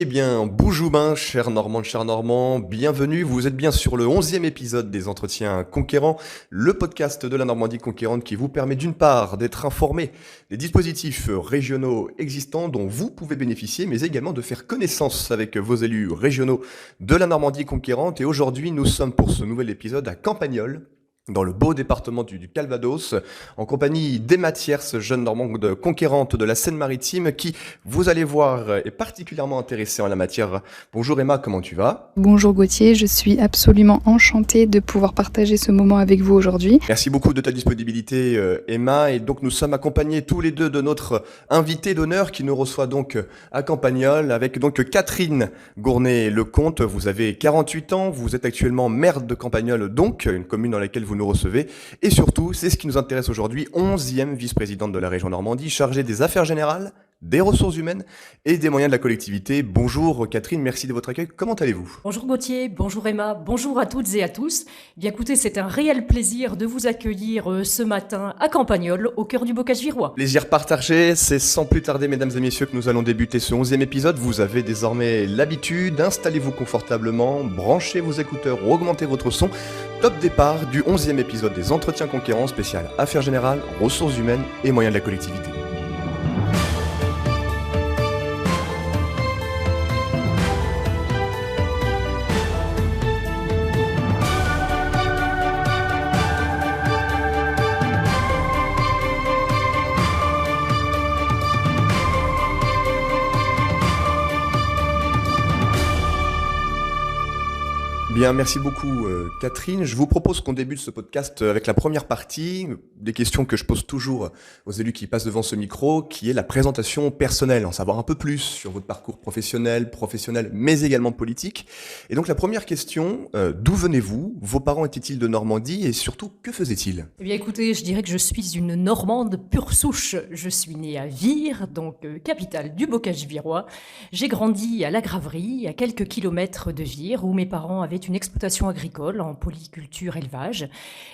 Eh bien, Boujoumin, cher Normand, bienvenue. Vous êtes bien sur le 11e épisode des Entretiens Conquérants, le podcast de la Normandie conquérante qui vous permet d'une part d'être informé des dispositifs régionaux existants dont vous pouvez bénéficier, mais également de faire connaissance avec vos élus régionaux de la Normandie conquérante. Et aujourd'hui, nous sommes pour ce nouvel épisode à Campagnole, dans le beau département du Calvados, en compagnie d'Emma Thiers, jeune normande conquérante de la Seine-Maritime, qui, vous allez voir, est particulièrement intéressée en la matière. Bonjour Emma, comment tu vas ? Bonjour Gauthier, je suis absolument enchantée de pouvoir partager ce moment avec vous aujourd'hui. Merci beaucoup de ta disponibilité Emma, et donc nous sommes accompagnés tous les deux de notre invité d'honneur qui nous reçoit donc à Campagnole, avec donc Catherine Gournay-Lecomte. Vous avez 48 ans, vous êtes actuellement maire de Campagnole, donc une commune dans laquelle vous nous recevez, et surtout, c'est ce qui nous intéresse aujourd'hui, 11e vice-présidente de la région Normandie, chargée des affaires générales, des ressources humaines et des moyens de la collectivité. Bonjour Catherine, merci de votre accueil. Comment allez-vous ? Bonjour Gauthier, bonjour Emma, bonjour à toutes et à tous. Bien écoutez, c'est un réel plaisir de vous accueillir ce matin à Campagnole, au cœur du bocage virois. Plaisir partagé, c'est sans plus tarder mesdames et messieurs que nous allons débuter ce 11e épisode. Vous avez désormais l'habitude, installez-vous confortablement, branchez vos écouteurs ou augmentez votre son. Top départ du 11e épisode des Entretiens Conquérants spécial Affaires Générales, Ressources Humaines et Moyens de la Collectivité. Bien, merci beaucoup Catherine. Je vous propose qu'on débute ce podcast avec la première partie, des questions que je pose toujours aux élus qui passent devant ce micro, qui est la présentation personnelle, en savoir un peu plus sur votre parcours professionnel, mais également politique. Et donc la première question, d'où venez-vous ? Vos parents étaient-ils de Normandie et surtout, que faisaient-ils ? Eh bien écoutez, je dirais que je suis une Normande pure souche. Je suis née à Vire, donc capitale du bocage virois. J'ai grandi à la Graverie, à quelques kilomètres de Vire, où mes parents avaient une exploitation agricole en polyculture élevage.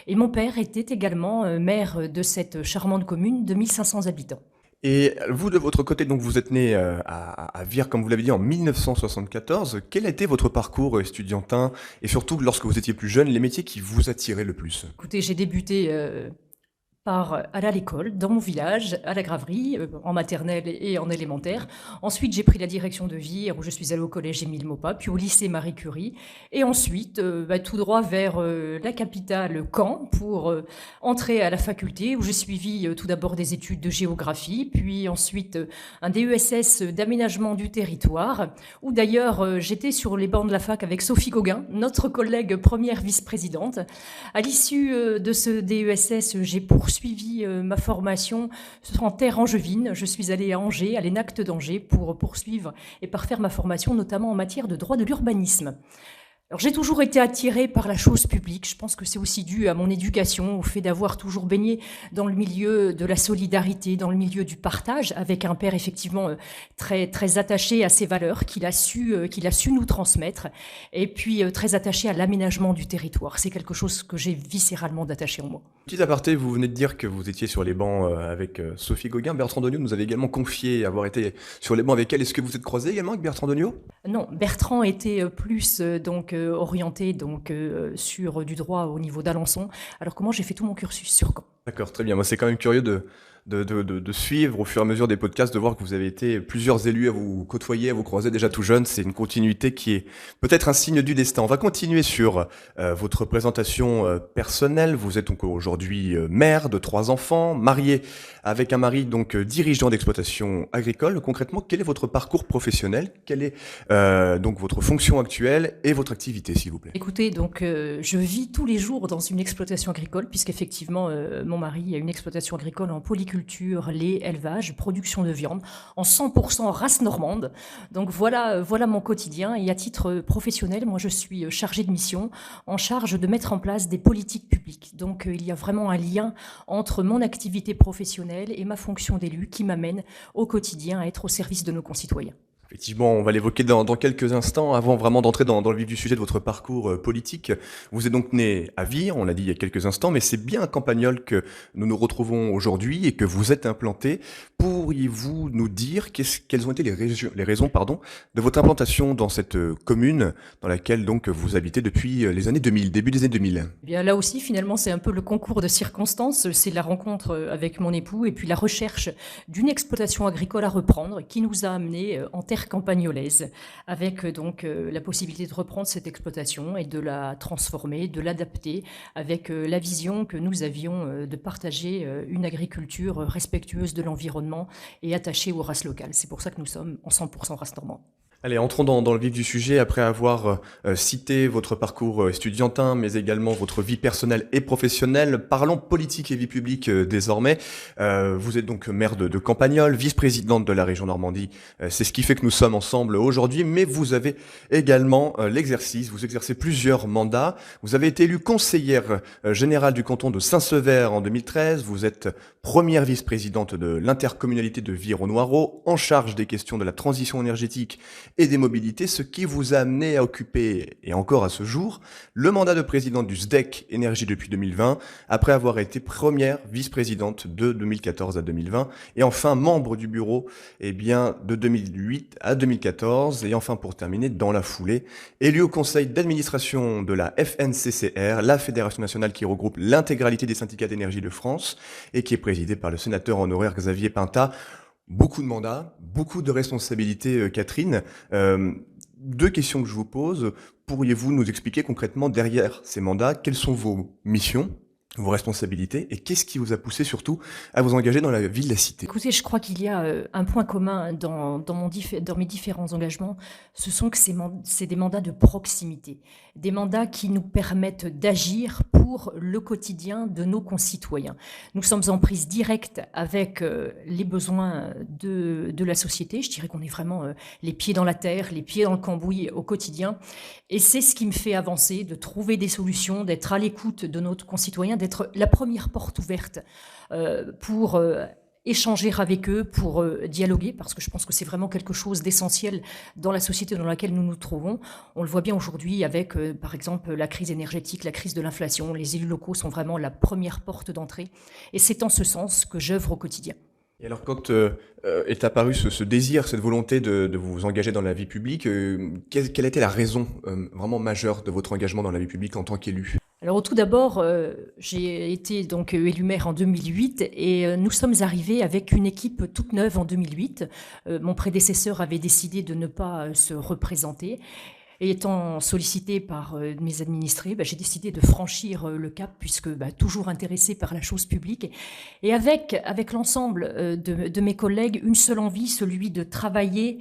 Et mon père était également maire de cette charmante commune de 1500 habitants. Et vous, de votre côté, donc vous êtes né à Vire, comme vous l'avez dit, en 1974. Quel a été votre parcours estudiantin et surtout, lorsque vous étiez plus jeune, les métiers qui vous attiraient le plus ? Écoutez, j'ai débuté par aller à l'école, dans mon village, à la Graverie, en maternelle et en élémentaire. Ensuite, j'ai pris la direction de Vire, où je suis allée au collège Émile Maupas, puis au lycée Marie Curie. Et ensuite, tout droit vers la capitale, Caen, pour entrer à la faculté, où j'ai suivi tout d'abord des études de géographie, puis ensuite un DESS d'aménagement du territoire, où d'ailleurs j'étais sur les bancs de la fac avec Sophie Gauguin, notre collègue première vice-présidente. À l'issue de ce DESS, j'ai poursuivi ma formation en terre angevine. Je suis allée à Angers, à l'ENACT d'Angers, pour poursuivre et parfaire ma formation, notamment en matière de droit de l'urbanisme. Alors, j'ai toujours été attirée par la chose publique. Je pense que c'est aussi dû à mon éducation, au fait d'avoir toujours baigné dans le milieu de la solidarité, dans le milieu du partage, avec un père effectivement très, très attaché à ses valeurs, qu'il a su nous transmettre, et puis très attaché à l'aménagement du territoire. C'est quelque chose que j'ai viscéralement d'attaché en moi. Petit aparté, vous venez de dire que vous étiez sur les bancs avec Sophie Gauguin. Bertrand Degnaud nous avait également confié avoir été sur les bancs avec elle. Est-ce que vous êtes croisé également avec Bertrand Degnaud ? Non, Bertrand était plus orienté sur du droit au niveau d'Alençon, alors que moi j'ai fait tout mon cursus sur Caen. D'accord, très bien. Moi, c'est quand même curieux de suivre au fur et à mesure des podcasts, de voir que vous avez été plusieurs élus à vous côtoyer, à vous croiser déjà tout jeune. C'est une continuité qui est peut-être un signe du destin. On va continuer sur votre présentation personnelle. Vous êtes donc aujourd'hui mère de 3 enfants, mariée avec un mari donc dirigeant d'exploitation agricole. Concrètement, quel est votre parcours professionnel ? Quelle est donc votre fonction actuelle et votre activité, s'il vous plaît ? Écoutez, donc je vis tous les jours dans une exploitation agricole, puisqu'effectivement mon mari a une exploitation agricole en polyculture, lait, élevage, production de viande, en 100% race normande. Donc voilà mon quotidien. Et à titre professionnel, moi je suis chargée de mission, en charge de mettre en place des politiques publiques. Donc il y a vraiment un lien entre mon activité professionnelle et ma fonction d'élu qui m'amène au quotidien à être au service de nos concitoyens. Effectivement, on va l'évoquer dans quelques instants. Avant vraiment d'entrer dans le vif du sujet de votre parcours politique, vous êtes donc né à Vire, on l'a dit il y a quelques instants, mais c'est bien à Campagnol que nous nous retrouvons aujourd'hui et que vous êtes implanté. Pourriez-vous nous dire quelles ont été les raisons de votre implantation dans cette commune dans laquelle donc vous habitez depuis les années 2000, début des années 2000? Eh bien, là aussi, finalement, c'est un peu le concours de circonstances. C'est la rencontre avec mon époux et puis la recherche d'une exploitation agricole à reprendre qui nous a amenés en terre campagnolaise, avec donc la possibilité de reprendre cette exploitation et de la transformer, de l'adapter, avec la vision que nous avions de partager une agriculture respectueuse de l'environnement et attachée aux races locales. C'est pour ça que nous sommes en 100% race normande. Allez, entrons dans le vif du sujet. Après avoir cité votre parcours estudiantin, mais également votre vie personnelle et professionnelle, parlons politique et vie publique désormais. Vous êtes donc maire de Campagnol, vice-présidente de la région Normandie. C'est ce qui fait que nous sommes ensemble aujourd'hui, mais vous avez également vous exercez plusieurs mandats. Vous avez été élue conseillère générale du canton de Saint-Sever en 2013. Vous êtes première vice-présidente de l'intercommunalité de Vire-au-Noireau, en charge des questions de la transition énergétique et des mobilités, ce qui vous a amené à occuper, et encore à ce jour, le mandat de présidente du SDEC Énergie depuis 2020, après avoir été première vice-présidente de 2014 à 2020, et enfin membre du bureau de 2008 à 2014, et enfin pour terminer, dans la foulée, élu au conseil d'administration de la FNCCR, la Fédération nationale qui regroupe l'intégralité des syndicats d'énergie de France, et qui est présidée par le sénateur honoraire Xavier Pintat. Beaucoup de mandats, beaucoup de responsabilités, Catherine. Deux questions que je vous pose. Pourriez-vous nous expliquer concrètement derrière ces mandats, quelles sont vos missions, vos responsabilités, et qu'est-ce qui vous a poussé surtout à vous engager dans la vie de la cité? Écoutez, je crois qu'il y a un point commun dans mes différents engagements, ce sont que c'est des mandats de proximité, des mandats qui nous permettent d'agir pour le quotidien de nos concitoyens. Nous sommes en prise directe avec les besoins de la société. Je dirais qu'on est vraiment les pieds dans la terre, les pieds dans le cambouis au quotidien. Et c'est ce qui me fait avancer, de trouver des solutions, d'être à l'écoute de nos concitoyens, d'être la première porte ouverte pour échanger avec eux, pour dialoguer, parce que je pense que c'est vraiment quelque chose d'essentiel dans la société dans laquelle nous nous trouvons. On le voit bien aujourd'hui avec, par exemple, la crise énergétique, la crise de l'inflation. Les élus locaux sont vraiment la première porte d'entrée. Et c'est en ce sens que j'œuvre au quotidien. Et alors quand est apparu ce désir, cette volonté de vous engager dans la vie publique, quelle a été la raison vraiment majeure de votre engagement dans la vie publique en tant qu'élu? Alors tout d'abord, j'ai été donc élue maire en 2008 et nous sommes arrivés avec une équipe toute neuve en 2008. Mon prédécesseur avait décidé de ne pas se représenter. Et étant sollicitée par mes administrés, j'ai décidé de franchir le cap puisque toujours intéressée par la chose publique. Et avec l'ensemble de mes collègues, une seule envie, celui de travailler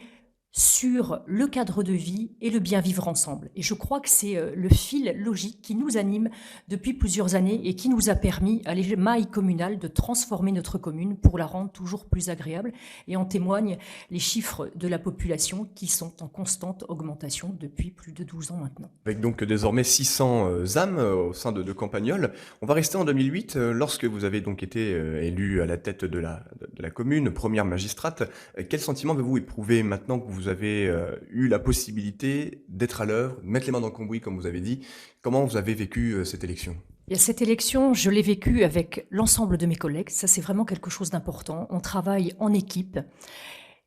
sur le cadre de vie et le bien vivre ensemble. Et je crois que c'est le fil logique qui nous anime depuis plusieurs années et qui nous a permis, à l'échelle communale, de transformer notre commune pour la rendre toujours plus agréable. Et en témoignent les chiffres de la population qui sont en constante augmentation depuis plus de 12 ans maintenant. Avec donc désormais 600 âmes au sein de Campagnol. On va rester en 2008, lorsque vous avez donc été élue à la tête de la commune, première magistrate. Quel sentiment avez-vous éprouvé maintenant que vous avez eu la possibilité d'être à l'œuvre, de mettre les mains dans le cambouis, comme vous avez dit? Comment vous avez vécu cette élection? Et cette élection, je l'ai vécue avec l'ensemble de mes collègues. Ça, c'est vraiment quelque chose d'important. On travaille en équipe.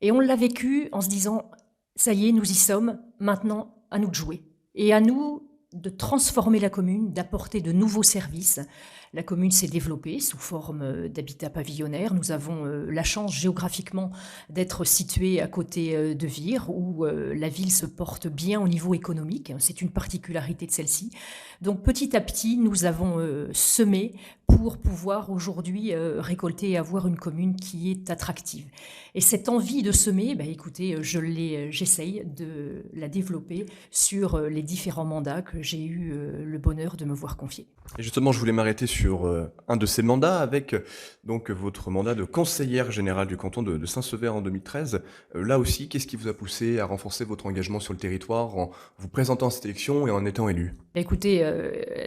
Et on l'a vécu en se disant, ça y est, nous y sommes, maintenant, à nous de jouer. Et à nous de transformer la commune, d'apporter de nouveaux services. La commune s'est développée sous forme d'habitat pavillonnaire. Nous avons la chance géographiquement d'être situés à côté de Vire, où la ville se porte bien au niveau économique. C'est une particularité de celle-ci. Donc petit à petit, nous avons semé pour pouvoir aujourd'hui récolter et avoir une commune qui est attractive. Et cette envie de semer, écoutez, j'essaye de la développer sur les différents mandats que j'ai eu le bonheur de me voir confier. Et justement, je voulais m'arrêter sur un de ces mandats avec donc votre mandat de conseillère générale du canton de Saint-Sever en 2013. Là aussi, qu'est-ce qui vous a poussé à renforcer votre engagement sur le territoire en vous présentant à cette élection et en étant élu? Bah, écoutez,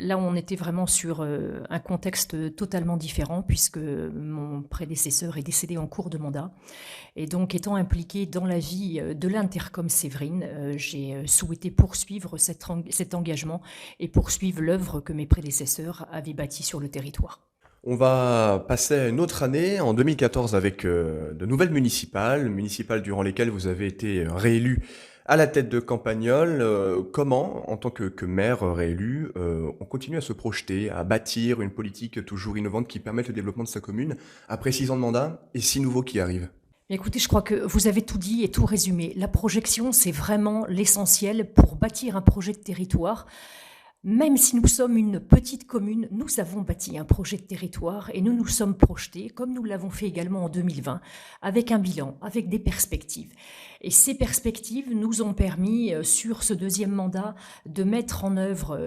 là, on était vraiment sur un contexte totalement différent puisque mon prédécesseur est décédé en cours de mandat. Et donc, étant impliquée dans la vie de l'Intercom Séverine, j'ai souhaité poursuivre cet engagement et poursuivre l'œuvre que mes prédécesseurs avaient bâtie sur le territoire. On va passer à une autre année, en 2014, avec de nouvelles municipales durant lesquelles vous avez été réélu à la tête de Campagnol. Comment, en tant que maire réélu, on continue à se projeter, à bâtir une politique toujours innovante qui permette le développement de sa commune après 6 ans de mandat et 6 nouveaux qui arrivent? Écoutez, je crois que vous avez tout dit et tout résumé. La projection, c'est vraiment l'essentiel pour bâtir un projet de territoire. Même si nous sommes une petite commune, nous avons bâti un projet de territoire et nous nous sommes projetés, comme nous l'avons fait également en 2020, avec un bilan, avec des perspectives. Et ces perspectives nous ont permis, sur ce deuxième mandat, de mettre en œuvre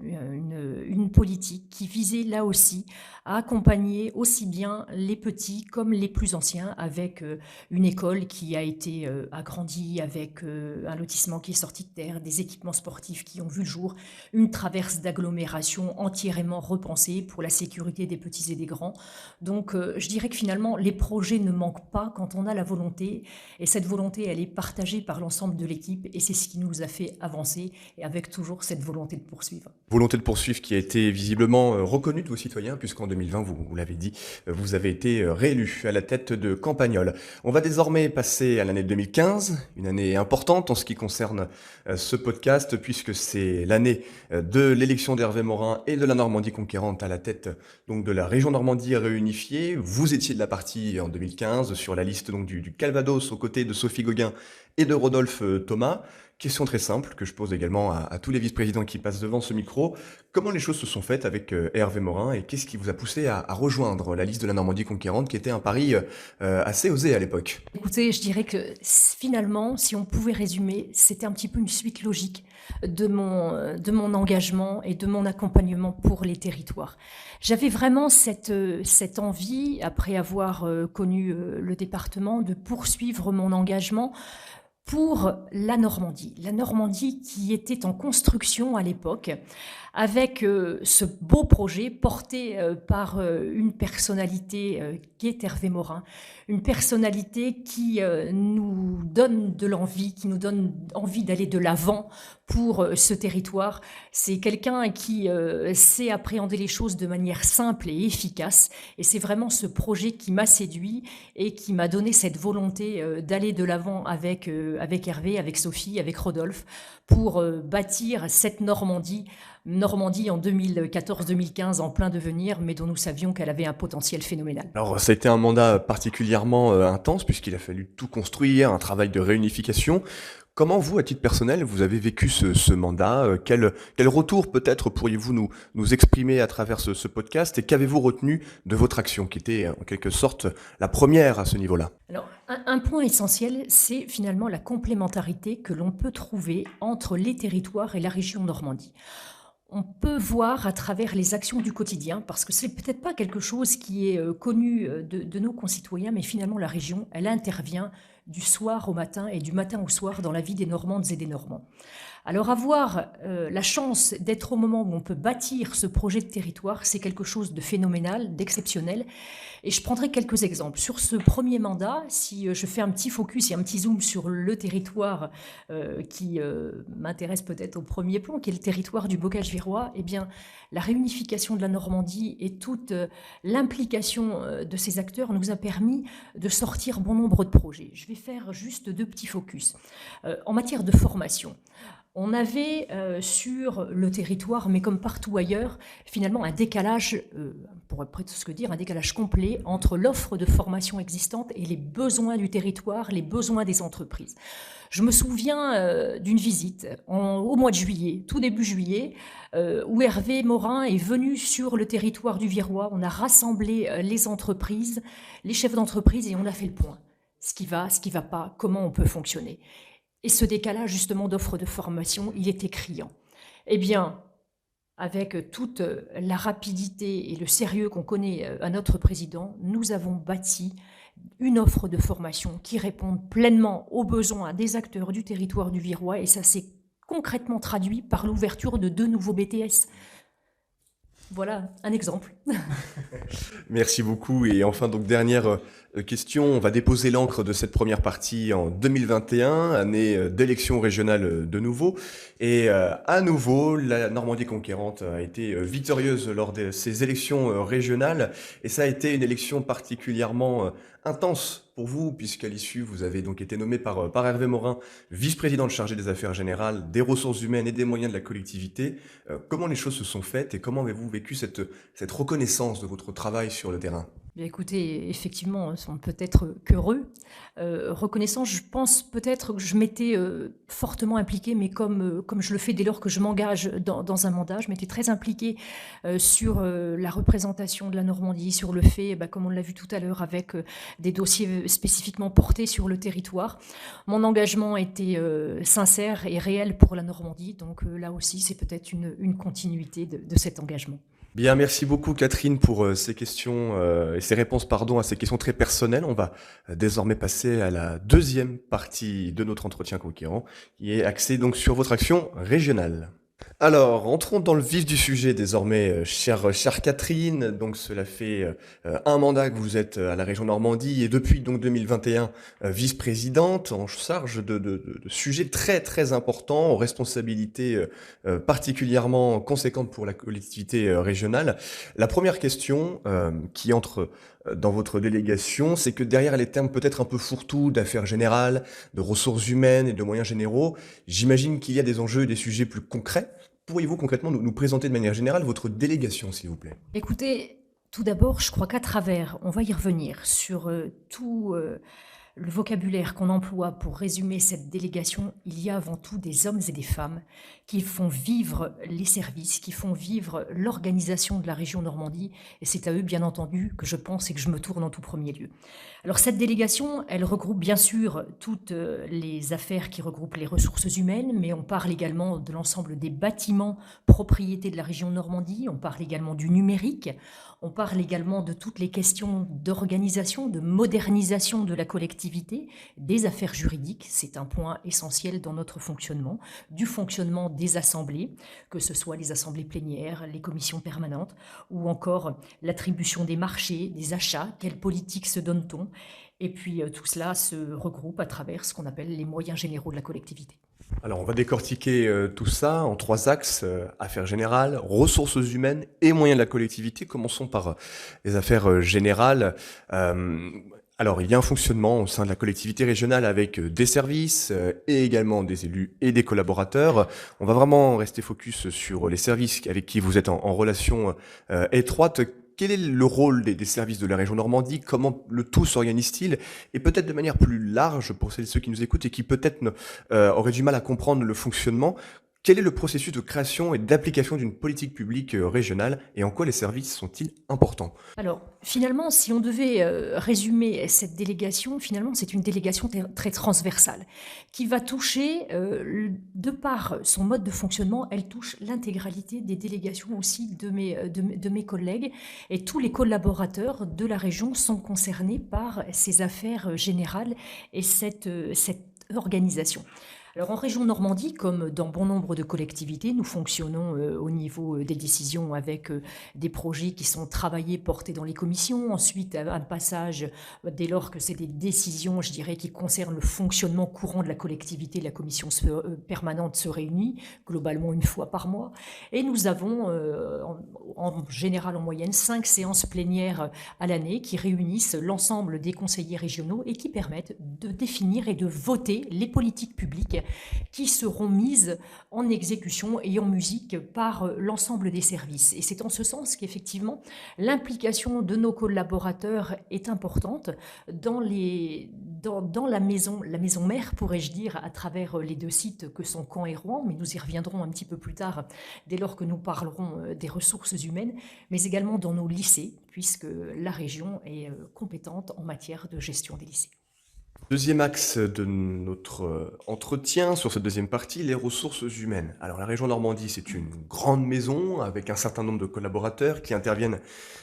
une politique qui visait là aussi à accompagner aussi bien les petits comme les plus anciens, avec une école qui a été agrandie, avec un lotissement qui est sorti de terre, des équipements sportifs qui ont vu le jour, une traverse d'agglomération entièrement repensée pour la sécurité des petits et des grands. Donc je dirais que finalement les projets ne manquent pas quand on a la volonté, et cette volonté elle est partagée par l'ensemble de l'équipe et c'est ce qui nous a fait avancer, et avec toujours cette volonté de poursuivre. Volonté de poursuivre qui a été visiblement reconnue de vos citoyens, puisqu'en 2020, vous l'avez dit, vous avez été réélu à la tête de Campagnol. On va désormais passer à l'année 2015, une année importante en ce qui concerne ce podcast, puisque c'est l'année de l'élection d'Hervé Morin et de la Normandie conquérante à la tête donc de la région Normandie réunifiée. Vous étiez de la partie en 2015 sur la liste donc du Calvados aux côtés de Sophie Gauguin et de Rodolphe Thomas. Question très simple que je pose également à tous les vice-présidents qui passent devant ce micro. Comment les choses se sont faites avec Hervé Morin et qu'est-ce qui vous a poussé à rejoindre la liste de la Normandie conquérante qui était un pari assez osé à l'époque? Écoutez, je dirais que finalement, si on pouvait résumer, c'était un petit peu une suite logique de mon engagement et de mon accompagnement pour les territoires. J'avais vraiment cette envie, après avoir connu le département, de poursuivre mon engagement pour la Normandie qui était en construction à l'époque, avec ce beau projet porté par une personnalité qui est Hervé Morin, une personnalité qui nous donne de l'envie, qui nous donne envie d'aller de l'avant pour ce territoire. C'est quelqu'un qui sait appréhender les choses de manière simple et efficace, et c'est vraiment ce projet qui m'a séduit et qui m'a donné cette volonté d'aller de l'avant avec Hervé, avec Sophie, avec Rodolphe, pour bâtir cette Normandie en 2014-2015 en plein devenir, mais dont nous savions qu'elle avait un potentiel phénoménal. Alors, ça a été un mandat particulièrement intense puisqu'il a fallu tout construire, un travail de réunification. Comment vous, à titre personnel, vous avez vécu ce mandat? Quel retour peut-être pourriez-vous nous exprimer à travers ce podcast et qu'avez-vous retenu de votre action qui était en quelque sorte la première à ce niveau-là? Alors, un point essentiel, c'est finalement la complémentarité que l'on peut trouver entre les territoires et la région Normandie. On peut voir à travers les actions du quotidien, parce que c'est peut-être pas quelque chose qui est connu de nos concitoyens, mais finalement la région, elle intervient du soir au matin et du matin au soir dans la vie des Normandes et des Normands. Alors avoir la chance d'être au moment où on peut bâtir ce projet de territoire, c'est quelque chose de phénoménal, d'exceptionnel. Et je prendrai quelques exemples. Sur ce premier mandat, si je fais un petit focus et un petit zoom sur le territoire qui m'intéresse peut-être au premier plan, qui est le territoire du Bocage-Virois, eh bien, la réunification de la Normandie et toute l'implication de ces acteurs nous a permis de sortir bon nombre de projets. Je vais faire juste 2 petits focus. En matière de formation, on avait sur le territoire, mais comme partout ailleurs, finalement un décalage, pour presque dire un décalage complet entre l'offre de formation existante et les besoins du territoire, les besoins des entreprises. Je me souviens d'une visite au mois de juillet, tout début juillet, où Hervé Morin est venu sur le territoire du Virois. On a rassemblé les entreprises, les chefs d'entreprise, et on a fait le point. Ce qui va pas, comment on peut fonctionner. Et ce décalage justement d'offres de formation, il était criant. Eh bien, avec toute la rapidité et le sérieux qu'on connaît à notre président, nous avons bâti une offre de formation qui réponde pleinement aux besoins des acteurs du territoire du Virois, et ça s'est concrètement traduit par l'ouverture de 2 nouveaux BTS. Voilà un exemple. Merci beaucoup. Et enfin, donc dernière question, on va déposer l'encre de cette première partie en 2021, année d'élection régionale de nouveau. Et à nouveau, la Normandie conquérante a été victorieuse lors de ces élections régionales. Et ça a été une élection particulièrement intense pour vous, puisqu'à l'issue, vous avez donc été nommé par Hervé Morin, vice-président chargé des affaires générales, des ressources humaines et des moyens de la collectivité. Comment les choses se sont faites et comment avez-vous vécu cette reconnaissance de votre travail sur le terrain? Bien, écoutez, effectivement, on ne peut être qu'heureux. Reconnaissant, je pense peut-être que je m'étais fortement impliquée, mais comme je le fais dès lors que je m'engage dans un mandat, je m'étais très impliquée sur la représentation de la Normandie, sur le fait, comme on l'a vu tout à l'heure, avec des dossiers spécifiquement portés sur le territoire. Mon engagement était sincère et réel pour la Normandie, donc là aussi, c'est peut-être une continuité de cet engagement. Bien, merci beaucoup Catherine pour ces questions et ces réponses à ces questions très personnelles. On va désormais passer à la deuxième partie de notre entretien conquérant, qui est axée donc sur votre action régionale. Alors, entrons dans le vif du sujet désormais, chère Catherine. Donc, cela fait un mandat que vous êtes à la région Normandie et depuis donc 2021 vice-présidente en charge de sujets très très importants, aux responsabilités particulièrement conséquentes pour la collectivité régionale. La première question qui entre dans votre délégation, c'est que derrière les termes peut-être un peu fourre-tout d'affaires générales, de ressources humaines et de moyens généraux, j'imagine qu'il y a des enjeux et des sujets plus concrets. Pourriez-vous concrètement nous présenter de manière générale votre délégation, s'il vous plaît? Écoutez, tout d'abord, je crois qu'à travers, on va y revenir, sur tout le vocabulaire qu'on emploie pour résumer cette délégation, il y a avant tout des hommes et des femmes qui font vivre les services, qui font vivre l'organisation de la région Normandie, et c'est à eux, bien entendu, que je pense et que je me tourne en tout premier lieu. Alors cette délégation, elle regroupe bien sûr toutes les affaires qui regroupent les ressources humaines, mais on parle également de l'ensemble des bâtiments propriétés de la région Normandie, on parle également du numérique, on parle également de toutes les questions d'organisation, de modernisation de la collectivité, des affaires juridiques, c'est un point essentiel dans notre fonctionnement, du fonctionnement des assemblées, que ce soit les assemblées plénières, les commissions permanentes, ou encore l'attribution des marchés, des achats, quelle politique se donne-t-on? Et puis tout cela se regroupe à travers ce qu'on appelle les moyens généraux de la collectivité. Alors, on va décortiquer tout ça en 3 axes, affaires générales, ressources humaines et moyens de la collectivité. Commençons par les affaires générales. Alors, il y a un fonctionnement au sein de la collectivité régionale avec des services et également des élus et des collaborateurs. On va vraiment rester focus sur les services avec qui vous êtes en relation étroite. Quel est le rôle des services de la région Normandie? Comment le tout s'organise-t-il? Et peut-être de manière plus large pour celles et ceux qui nous écoutent et qui peut-être auraient du mal à comprendre le fonctionnement, quel est le processus de création et d'application d'une politique publique régionale et en quoi les services sont-ils importants? Alors, finalement, si on devait résumer cette délégation, finalement, c'est une délégation très transversale qui va toucher, de par son mode de fonctionnement, elle touche l'intégralité des délégations aussi de mes collègues, et tous les collaborateurs de la région sont concernés par ces affaires générales et cette organisation. Alors en région Normandie, comme dans bon nombre de collectivités, nous fonctionnons au niveau des décisions avec des projets qui sont travaillés, portés dans les commissions. Ensuite, un passage, dès lors que c'est des décisions, je dirais, qui concernent le fonctionnement courant de la collectivité, la commission permanente se réunit globalement une fois par mois. Et nous avons en général, en moyenne, 5 séances plénières à l'année qui réunissent l'ensemble des conseillers régionaux et qui permettent de définir et de voter les politiques publiques qui seront mises en exécution et en musique par l'ensemble des services. Et c'est en ce sens qu'effectivement, l'implication de nos collaborateurs est importante dans la maison mère, pourrais-je dire, à travers les 2 sites que sont Caen et Rouen, mais nous y reviendrons un petit peu plus tard, dès lors que nous parlerons des ressources humaines, mais également dans nos lycées, puisque la région est compétente en matière de gestion des lycées. Deuxième axe de notre entretien sur cette deuxième partie, les ressources humaines. Alors la région Normandie, c'est une grande maison avec un certain nombre de collaborateurs qui interviennent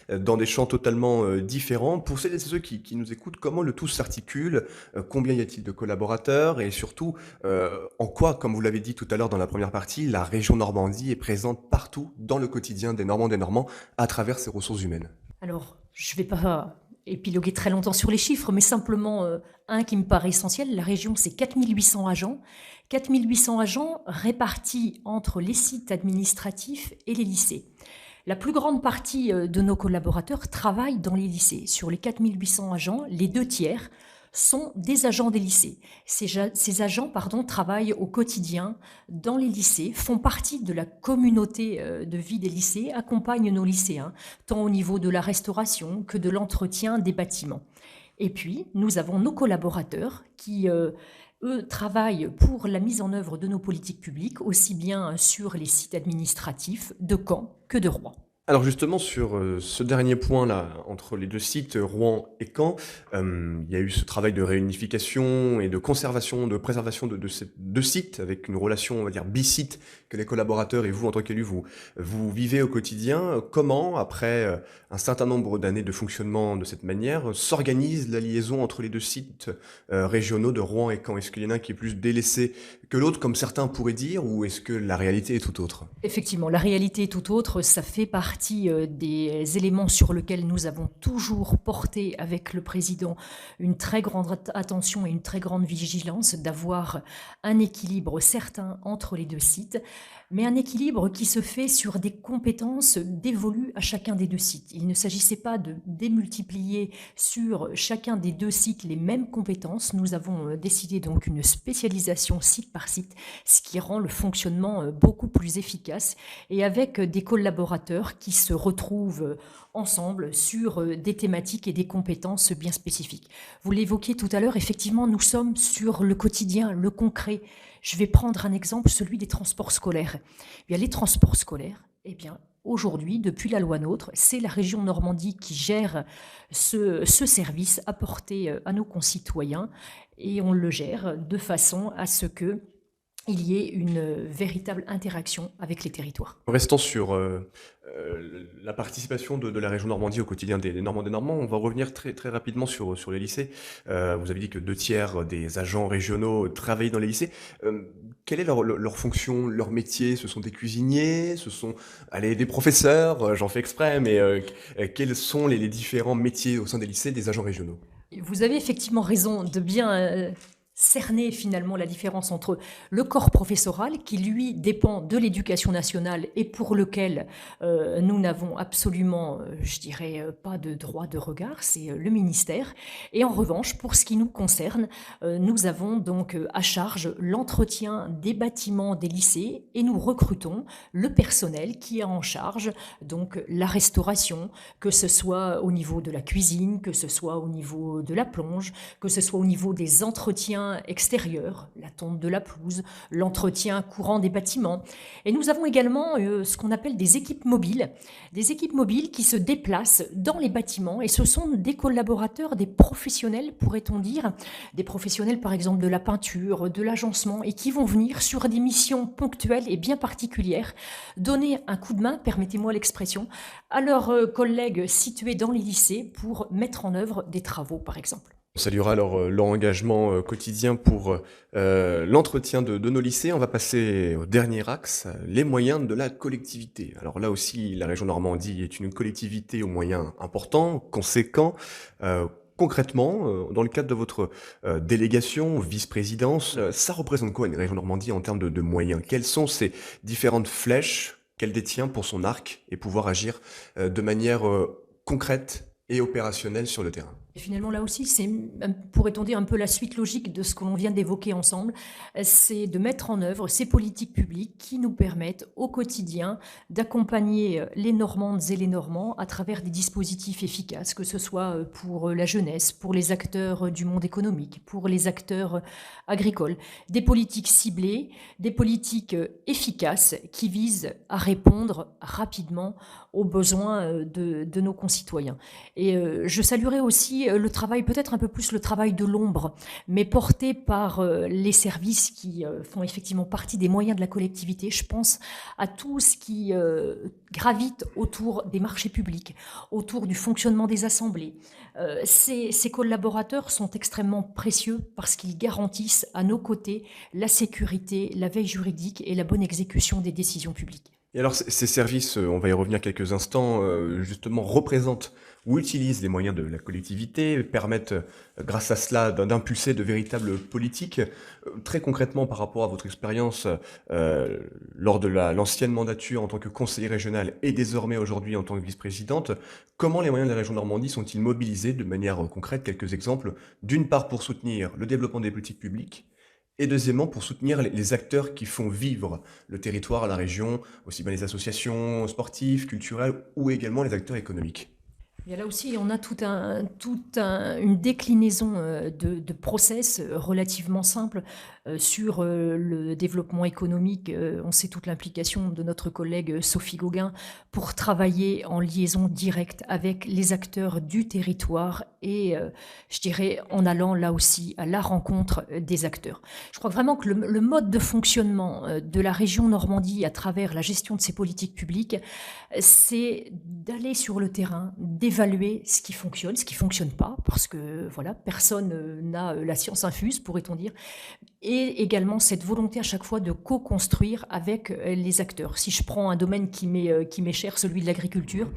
dans des champs totalement différents. Pour celles et ceux qui nous écoutent, comment le tout s'articule? Combien y a-t-il de collaborateurs? Et surtout, en quoi, comme vous l'avez dit tout à l'heure dans la première partie, la région Normandie est présente partout dans le quotidien des Normands et des Normands à travers ses ressources humaines? Alors, je ne vais pas épiloguer très longtemps sur les chiffres, mais simplement un qui me paraît essentiel. La région, c'est 4800 agents. 4800 agents répartis entre les sites administratifs et les lycées. La plus grande partie de nos collaborateurs travaillent dans les lycées. Sur les 4800 agents, les 2/3 sont des agents des lycées. Ces agents travaillent au quotidien dans les lycées, font partie de la communauté de vie des lycées, accompagnent nos lycéens, tant au niveau de la restauration que de l'entretien des bâtiments. Et puis, nous avons nos collaborateurs qui, eux, travaillent pour la mise en œuvre de nos politiques publiques, aussi bien sur les sites administratifs de Caen que de Rouen. Alors justement, sur ce dernier point-là, entre les deux sites, Rouen et Caen, il y a eu ce travail de réunification et de conservation, de préservation de ces deux sites, avec une relation, on va dire, bisite, que les collaborateurs et vous, en tant qu'élus, vous vivez au quotidien. Comment, après un certain nombre d'années de fonctionnement de cette manière, s'organise la liaison entre les deux sites régionaux de Rouen et Caen? Est-ce qu'il y en a un qui est plus délaissé que l'autre, comme certains pourraient dire, ou est-ce que la réalité est tout autre? Effectivement, la réalité est tout autre. Ça fait partie des éléments sur lesquels nous avons toujours porté avec le président une très grande attention et une très grande vigilance, d'avoir un équilibre certain entre les deux sites, mais un équilibre qui se fait sur des compétences dévolues à chacun des deux sites. Il ne s'agissait pas de démultiplier sur chacun des deux sites les mêmes compétences. Nous avons décidé donc une spécialisation site par site, ce qui rend le fonctionnement beaucoup plus efficace, et avec des collaborateurs qui se retrouvent ensemble sur des thématiques et des compétences bien spécifiques. Vous l'évoquiez tout à l'heure, effectivement, nous sommes sur le quotidien, le concret. Je vais prendre un exemple, celui des transports scolaires. Eh bien, les transports scolaires, aujourd'hui, depuis la loi NOTRe, c'est la région Normandie qui gère ce service apporté à nos concitoyens, et on le gère de façon à ce que il y ait une véritable interaction avec les territoires. Restons sur la participation de la région Normandie au quotidien des Normands et des Normands. On va revenir très, très rapidement sur les lycées. Vous avez dit que 2/3 des agents régionaux travaillent dans les lycées. Quelle est leur fonction, leur métier? Ce sont des cuisiniers? Ce sont des professeurs? J'en fais exprès, mais quels sont les différents métiers au sein des lycées des agents régionaux? Vous avez effectivement raison de bien cerner finalement la différence entre le corps professoral, qui lui dépend de l'éducation nationale et pour lequel nous n'avons absolument, je dirais, pas de droit de regard, c'est le ministère. Et en revanche, pour ce qui nous concerne, nous avons donc à charge l'entretien des bâtiments des lycées, et nous recrutons le personnel qui a en charge donc la restauration, que ce soit au niveau de la cuisine, que ce soit au niveau de la plonge, que ce soit au niveau des entretiens extérieurs, la tonte de la pelouse, l'entretien courant des bâtiments. Et nous avons également ce qu'on appelle des équipes mobiles qui se déplacent dans les bâtiments, et ce sont des collaborateurs, des professionnels, pourrait-on dire, des professionnels par exemple de la peinture, de l'agencement, et qui vont venir sur des missions ponctuelles et bien particulières, donner un coup de main, permettez-moi l'expression, à leurs collègues situés dans les lycées pour mettre en œuvre des travaux par exemple. On saluera leur engagement quotidien pour l'entretien de nos lycées. On va passer au dernier axe, les moyens de la collectivité. Alors là aussi, la région Normandie est une collectivité aux moyens importants, conséquents. Concrètement, dans le cadre de votre délégation, vice-présidence, ça représente quoi une région Normandie en termes de moyens? Quelles sont ces différentes flèches qu'elle détient pour son arc et pouvoir agir de manière concrète et opérationnelle sur le terrain? Et finalement, là aussi, c'est, pourrait-on dire, un peu la suite logique de ce que l'on vient d'évoquer ensemble, c'est de mettre en œuvre ces politiques publiques qui nous permettent au quotidien d'accompagner les Normandes et les Normands à travers des dispositifs efficaces, que ce soit pour la jeunesse, pour les acteurs du monde économique, pour les acteurs agricoles, des politiques ciblées, des politiques efficaces qui visent à répondre rapidement aux besoins de nos concitoyens. Et je saluerai aussi le travail, peut-être un peu plus le travail de l'ombre, mais porté par les services qui font effectivement partie des moyens de la collectivité. Je pense à tout ce qui gravite autour des marchés publics, autour du fonctionnement des assemblées. Ces collaborateurs sont extrêmement précieux parce qu'ils garantissent à nos côtés la sécurité, la veille juridique et la bonne exécution des décisions publiques. Et alors, ces services, on va y revenir quelques instants, justement, représentent ou utilisent les moyens de la collectivité, permettent, grâce à cela, d'impulser de véritables politiques. Très concrètement, par rapport à votre expérience, lors de l'ancienne mandature en tant que conseiller régional et désormais aujourd'hui en tant que vice-présidente, comment les moyens de la région Normandie sont-ils mobilisés de manière concrète? Quelques exemples. D'une part, pour soutenir le développement des politiques publiques, et deuxièmement, pour soutenir les acteurs qui font vivre le territoire, la région, aussi bien les associations sportives, culturelles ou également les acteurs économiques. Bien là aussi, on a une déclinaison de process relativement simple sur le développement économique. On sait toute l'implication de notre collègue Sophie Gauguin pour travailler en liaison directe avec les acteurs du territoire et, je dirais, en allant là aussi à la rencontre des acteurs. Je crois vraiment que le mode de fonctionnement de la région Normandie à travers la gestion de ses politiques publiques, c'est d'aller sur le terrain, d'évaluer ce qui fonctionne pas, parce que voilà, personne n'a la science infuse, pourrait-on dire, et également cette volonté à chaque fois de co-construire avec les acteurs. Si je prends un domaine qui m'est cher, celui de l'agriculture,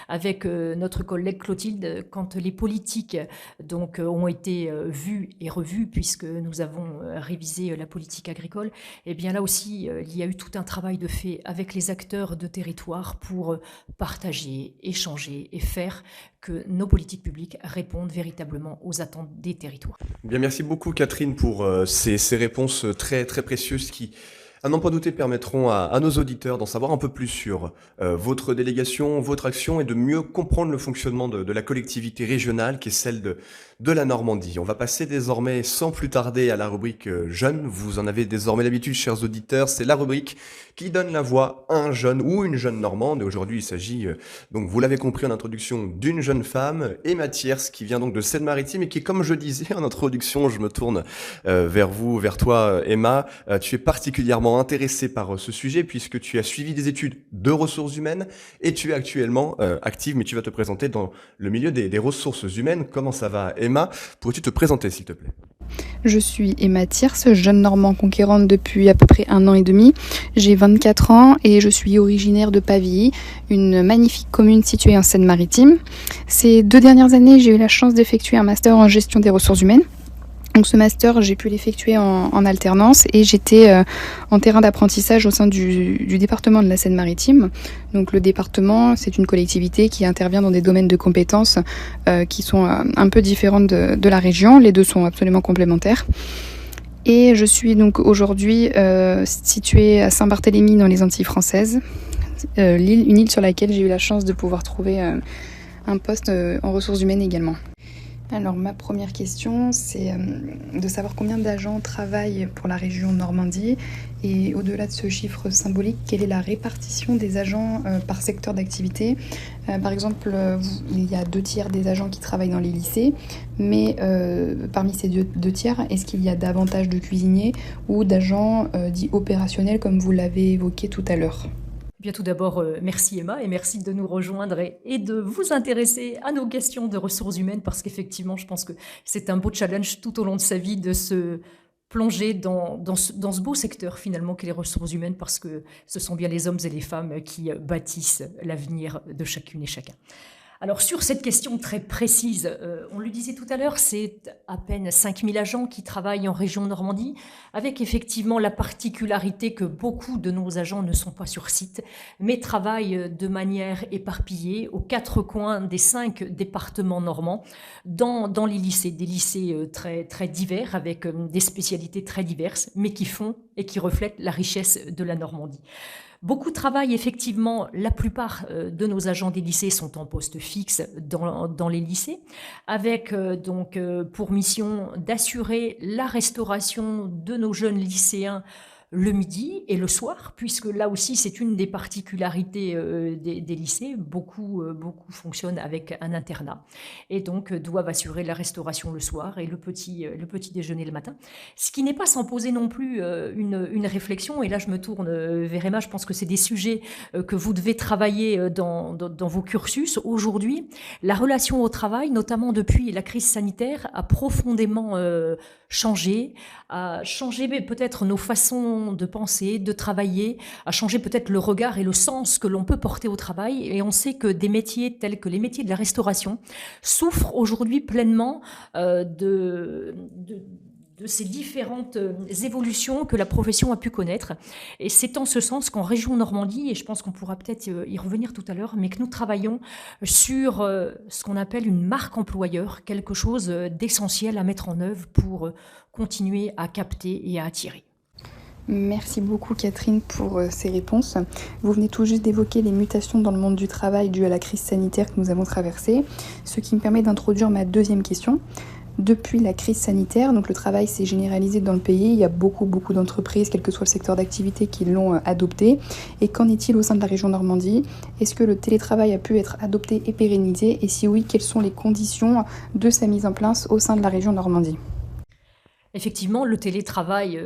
avec notre collègue Clotilde, quand les politiques donc ont été vues et revues, puisque nous avons révisé la politique agricole, et bien là aussi, il y a eu tout un travail de fait avec les acteurs de territoire pour partager, échanger et faire que nos politiques publiques répondent véritablement aux attentes des territoires. Bien, merci beaucoup Catherine pour ces réponses très, très précieuses qui, à n'en pas douter, permettront à nos auditeurs d'en savoir un peu plus sur votre délégation, votre action et de mieux comprendre le fonctionnement de la collectivité régionale qui est celle de la Normandie. On va passer désormais sans plus tarder à la rubrique jeunes. Vous en avez désormais l'habitude, chers auditeurs. C'est la rubrique qui donne la voix à un jeune ou une jeune Normande. Et aujourd'hui, il s'agit, donc vous l'avez compris en introduction, d'une jeune femme, Emma Thiers, qui vient donc de Seine-Maritime et qui, comme je disais en introduction, je me tourne vers vous, vers toi, Emma. Tu es particulièrement intéressée par ce sujet puisque tu as suivi des études de ressources humaines et tu es actuellement active, mais tu vas te présenter dans le milieu des ressources humaines. Comment ça va, Emma? Pourrais-tu te présenter, s'il te plaît? Je suis Emma Thiers, jeune Normand conquérante depuis à peu près 1 an et demi. J'ai 24 ans et je suis originaire de Pavilly, une magnifique commune située en Seine-Maritime. Ces 2 dernières années, j'ai eu la chance d'effectuer un master en gestion des ressources humaines. Donc ce master, j'ai pu l'effectuer en alternance et j'étais en terrain d'apprentissage au sein du département de la Seine-Maritime. Donc le département, c'est une collectivité qui intervient dans des domaines de compétences qui sont un peu différents de la région. Les deux sont absolument complémentaires. Et je suis donc aujourd'hui située à Saint-Barthélemy dans les Antilles françaises, une île sur laquelle j'ai eu la chance de pouvoir trouver un poste en ressources humaines également. Alors ma première question, c'est de savoir combien d'agents travaillent pour la région Normandie et au-delà de ce chiffre symbolique, quelle est la répartition des agents par secteur d'activité. Par exemple, il y a 2 tiers des agents qui travaillent dans les lycées, mais parmi ces 2 tiers, est-ce qu'il y a davantage de cuisiniers ou d'agents dits opérationnels comme vous l'avez évoqué tout à l'heure ? Bien, tout d'abord, merci Emma et merci de nous rejoindre et de vous intéresser à nos questions de ressources humaines parce qu'effectivement, je pense que c'est un beau challenge tout au long de sa vie de se plonger dans ce beau secteur finalement qu'est les ressources humaines parce que ce sont bien les hommes et les femmes qui bâtissent l'avenir de chacune et chacun. Alors sur cette question très précise, on le disait tout à l'heure, c'est à peine 5000 agents qui travaillent en région Normandie, avec effectivement la particularité que beaucoup de nos agents ne sont pas sur site, mais travaillent de manière éparpillée aux 4 coins des 5 départements normands, dans les lycées, des lycées très, très divers, avec des spécialités très diverses, mais qui font et qui reflètent la richesse de la Normandie. Beaucoup travaillent effectivement, la plupart de nos agents des lycées sont en poste fixe dans les lycées, avec pour mission d'assurer la restauration de nos jeunes lycéens le midi et le soir, puisque là aussi c'est une des particularités des lycées. Beaucoup fonctionnent avec un internat et donc doivent assurer la restauration le soir et le petit déjeuner le matin. Ce qui n'est pas sans poser non plus une réflexion, et là je me tourne vers Emma, je pense que c'est des sujets que vous devez travailler dans vos cursus. Aujourd'hui, la relation au travail, notamment depuis la crise sanitaire, a profondément changé, a changé peut-être nos façons de penser, de travailler, a changé peut-être le regard et le sens que l'on peut porter au travail. Et on sait que des métiers tels que les métiers de la restauration souffrent aujourd'hui pleinement de ces différentes évolutions que la profession a pu connaître. Et c'est en ce sens qu'en région Normandie, et je pense qu'on pourra peut-être y revenir tout à l'heure, mais que nous travaillons sur ce qu'on appelle une marque employeur, quelque chose d'essentiel à mettre en œuvre pour continuer à capter et à attirer. Merci beaucoup Catherine pour ces réponses. Vous venez tout juste d'évoquer les mutations dans le monde du travail dues à la crise sanitaire que nous avons traversée, ce qui me permet d'introduire ma deuxième question. Depuis la crise sanitaire, donc le travail s'est généralisé dans le pays. Il y a beaucoup d'entreprises, quel que soit le secteur d'activité, qui l'ont adopté. Et qu'en est-il au sein de la région Normandie? Est-ce que le télétravail a pu être adopté et pérennisé? Et si oui, quelles sont les conditions de sa mise en place au sein de la région Normandie? Effectivement, le télétravail,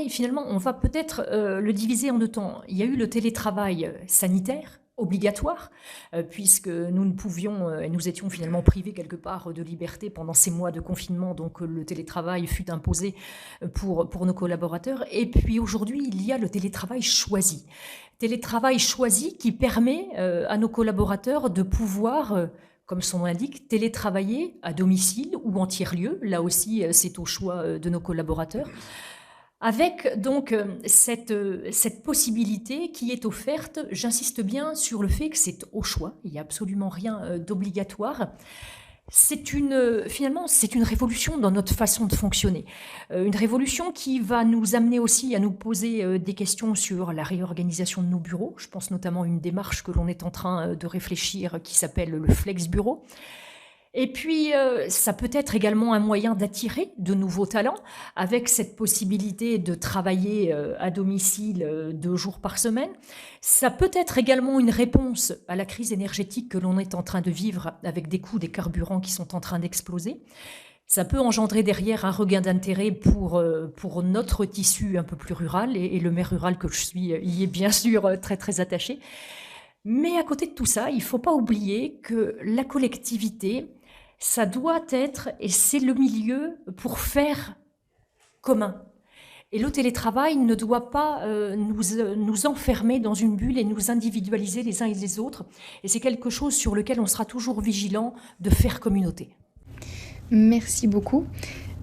finalement, on va peut-être le diviser en deux temps. Il y a eu le télétravail sanitaire, obligatoire, puisque nous ne pouvions, et nous étions finalement privés quelque part de liberté pendant ces mois de confinement, donc le télétravail fut imposé pour nos collaborateurs. Et puis aujourd'hui, il y a le télétravail choisi. Télétravail choisi qui permet à nos collaborateurs de pouvoir comme son nom l'indique, télétravailler à domicile ou en tiers-lieu. Là aussi, c'est au choix de nos collaborateurs. Avec donc cette possibilité qui est offerte, j'insiste bien sur le fait que c'est au choix, il n'y a absolument rien d'obligatoire. Finalement, c'est une révolution dans notre façon de fonctionner. Une révolution qui va nous amener aussi à nous poser des questions sur la réorganisation de nos bureaux. Je pense notamment à une démarche que l'on est en train de réfléchir qui s'appelle le Flex Bureau. Et puis, ça peut être également un moyen d'attirer de nouveaux talents avec cette possibilité de travailler à domicile 2 jours par semaine. Ça peut être également une réponse à la crise énergétique que l'on est en train de vivre avec des coûts des carburants qui sont en train d'exploser. Ça peut engendrer derrière un regain d'intérêt pour notre tissu un peu plus rural et le maire rural que je suis y est bien sûr très très attaché. Mais à côté de tout ça, il ne faut pas oublier que la collectivité, ça doit être, et c'est le milieu pour faire commun. Et le télétravail ne doit pas nous enfermer dans une bulle et nous individualiser les uns et les autres. Et c'est quelque chose sur lequel on sera toujours vigilant de faire communauté. Merci beaucoup.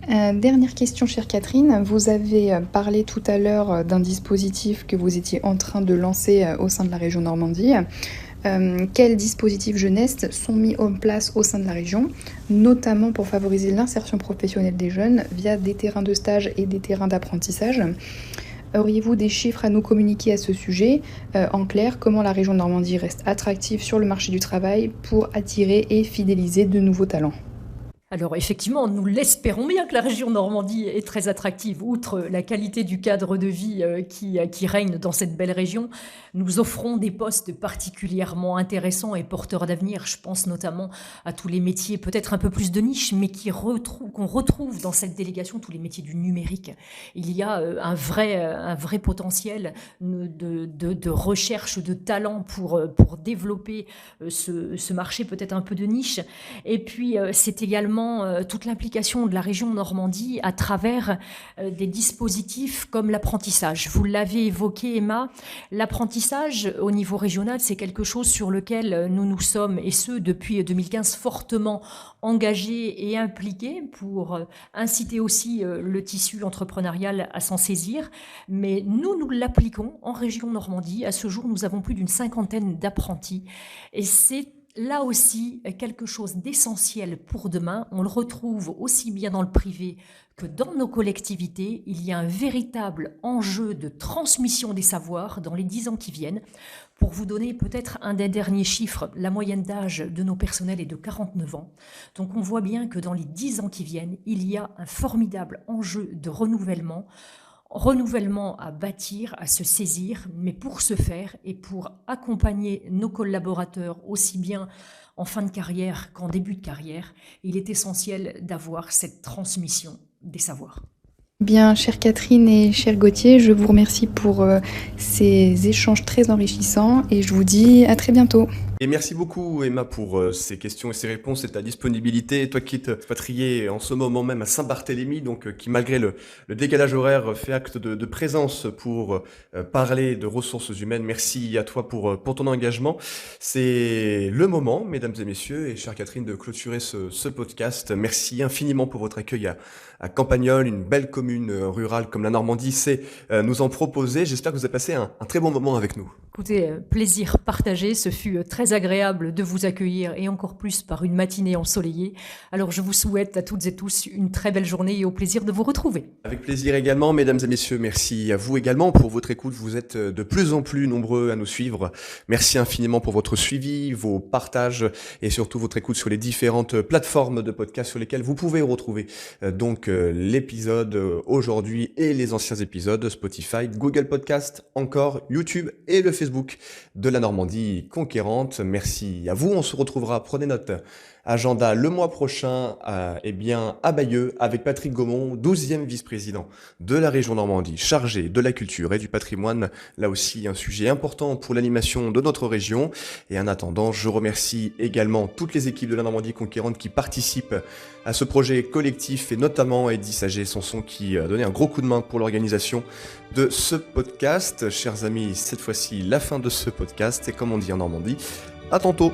Dernière question, chère Catherine. Vous avez parlé tout à l'heure d'un dispositif que vous étiez en train de lancer au sein de la région Normandie. Quels dispositifs jeunesse sont mis en place au sein de la région, notamment pour favoriser l'insertion professionnelle des jeunes via des terrains de stage et des terrains d'apprentissage? Auriez-vous des chiffres à nous communiquer à ce sujet? En clair, comment la région Normandie reste attractive sur le marché du travail pour attirer et fidéliser de nouveaux talents? Alors effectivement, nous l'espérons bien que la région Normandie est très attractive. Outre la qualité du cadre de vie qui règne dans cette belle région, nous offrons des postes particulièrement intéressants et porteurs d'avenir. Je pense notamment à tous les métiers peut-être un peu plus de niche, mais qu'on retrouve dans cette délégation, tous les métiers du numérique. Il y a un vrai potentiel de recherche de talent pour développer ce marché peut-être un peu de niche. Et puis c'est également toute l'implication de la région Normandie à travers des dispositifs comme l'apprentissage. Vous l'avez évoqué, Emma, l'apprentissage au niveau régional, c'est quelque chose sur lequel nous sommes, et ce depuis 2015, fortement engagés et impliqués pour inciter aussi le tissu entrepreneurial à s'en saisir. Mais nous l'appliquons en région Normandie. À ce jour, nous avons plus d'une 50aine d'apprentis. Et c'est là aussi, quelque chose d'essentiel pour demain. On le retrouve aussi bien dans le privé que dans nos collectivités. Il y a un véritable enjeu de transmission des savoirs dans les 10 ans qui viennent. Pour vous donner peut-être un des derniers chiffres, la moyenne d'âge de nos personnels est de 49 ans. Donc on voit bien que dans les 10 ans qui viennent, il y a un formidable enjeu de renouvellement renouvellement à bâtir, à se saisir, mais pour ce faire et pour accompagner nos collaborateurs aussi bien en fin de carrière qu'en début de carrière, il est essentiel d'avoir cette transmission des savoirs. Bien, chère Catherine et cher Gauthier, je vous remercie pour ces échanges très enrichissants et je vous dis à très bientôt. Et merci beaucoup Emma pour ces questions et ces réponses et ta disponibilité. Toi qui es expatrié en ce moment même à Saint-Barthélemy, donc qui malgré le décalage horaire fait acte de présence pour parler de ressources humaines. Merci à toi pour ton engagement. C'est le moment, mesdames et messieurs, et chère Catherine, de clôturer ce podcast. Merci infiniment pour votre accueil à Campagnol, une belle commune rurale comme la Normandie sait nous en proposer. J'espère que vous avez passé un très bon moment avec nous. Écoutez, plaisir partagé, ce fut très agréable de vous accueillir et encore plus par une matinée ensoleillée. Alors je vous souhaite à toutes et tous une très belle journée et au plaisir de vous retrouver. Avec plaisir également, mesdames et messieurs, merci à vous également pour votre écoute. Vous êtes de plus en plus nombreux à nous suivre. Merci infiniment pour votre suivi, vos partages et surtout votre écoute sur les différentes plateformes de podcast sur lesquelles vous pouvez retrouver donc l'épisode aujourd'hui et les anciens épisodes, Spotify, Google Podcast, encore YouTube et le Facebook de la Normandie conquérante. Merci à vous. On se retrouvera, prenez notre agenda le mois prochain à Bayeux avec Patrick Gaumont, 12e vice-président de la région Normandie, chargé de la culture et du patrimoine. Là aussi, un sujet important pour l'animation de notre région. Et en attendant, je remercie également toutes les équipes de la Normandie conquérante qui participent à ce projet collectif et notamment Eddie Saget-Sanson qui a donné un gros coup de main pour l'organisation de ce podcast. Chers amis, cette fois-ci, la fin de ce podcast et comme on dit en Normandie, à tantôt.